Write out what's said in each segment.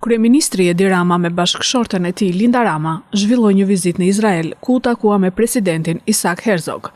Kryeministri Edi Rama me bashkëshorten e tij Linda Rama zhvilloi një vizitë në Izrael ku u takua me presidentin Isaac Herzog.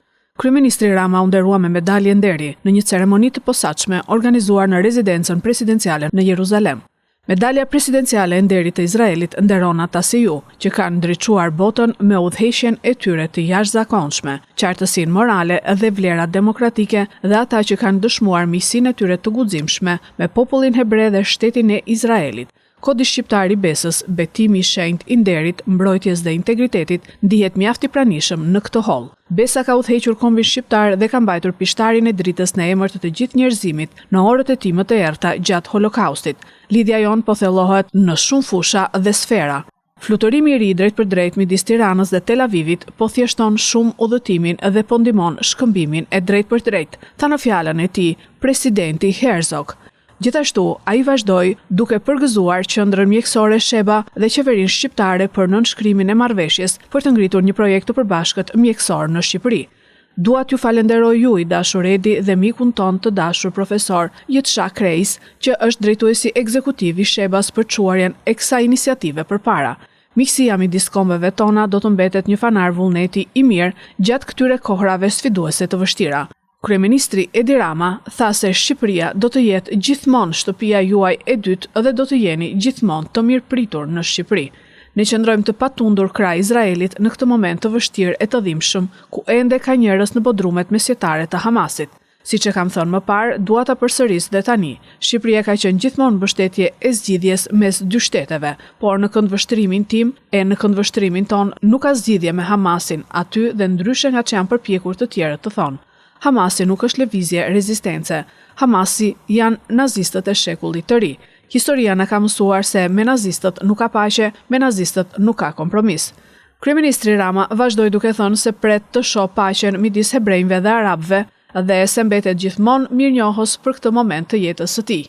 Kryeministri Rama u nderua me medalje nderi në një ceremoni të posaçme organizuar në rezidencën presidenciale në Jeruzalem. Medalja presidenciale e nderit të Izraelit nderon ata si ju, që kanë ndriçuar botën me udhëheqjen e tyre të jashtëzakonshme, qartësinë morale dhe vlerat demokratike dhe ata që kanë dëshmuar miqësinë e tyre të guximshme me popullin hebre dhe shtetin e Izraelit. Kodi shqiptar i besës, betimi i shenjtë i nderit, mbrojtjes dhe integritetit ndihet mjaft i pranishëm në këtë holl. Besa ka udhëhequr kombin shqiptar dhe ka mbajtur pishtarin e dritës në emër të gjithë njerëzimit në orët e tij më të errta gjatë Holokaustit. Lidhja jon po thellohet në shumë fusha dhe sfera. Fluturimi i ri drejt për drejt midis Tiranës dhe Tel Avivit po thjeshton shumë udhëtimin dhe po ndihmon shkëmbimin e drejt për drejt, tha në fjalën e tij presidenti Herzog. Gjithashtu, ai vazhdoi duke përgëzuar qendrën mjekësore Sheba dhe qeverinë shqiptare për nënshkrimin e marrëveshjes për të ngritur një projekt të përbashkët mjekësor në Shqipëri. Dua t'ju falenderoj ju i dashur Edi dhe mikun ton të dashur profesor Jetësha Krejs, që është drejtuesi ekzekutiv i Shebas për çuarjen e kësaj iniciative përpara. Miqësia midis kombeve tona do të mbetet një fanar vullneti i mirë gjatë këtyre kohrave sfiduese të vështira. Kryeministri Edi Rama tha se Shqipëria do të jetë gjithmonë shtëpia juaj e dytë dhe do të jeni gjithmonë të mirëpritur në Shqipëri. Ne qëndrojmë të patundur krah Izraelit në këtë moment të vështirë e të dhimbshëm, ku ende ka njerëz në bodrumet mesjetare të Hamasit. Siç e kam thënë më parë, dua ta përsëris dhe tani. Shqipëria ka qenë gjithmonë mbështetje e zgjidhjes mes dy shteteve, por në këndvështrimin tim e në këndvështrimin ton nuk ka zgjidhje me Hamasin aty dhe ndryshe nga që janë përpjekur të tjerët të thonë. Hamasi nuk është lëvizje rezistence. Hamasi janë nazistët e shekullit të ri. Historia na ka mësuar se me nazistët nuk ka paqe, me nazistët nuk ka kompromis. Kryeministri Rama vazhdoi duke thënë se pret të shoh paqen midis hebrejve dhe arabëve dhe se mbetet gjithmonë mirënjohës për këtë moment të jetës së tij.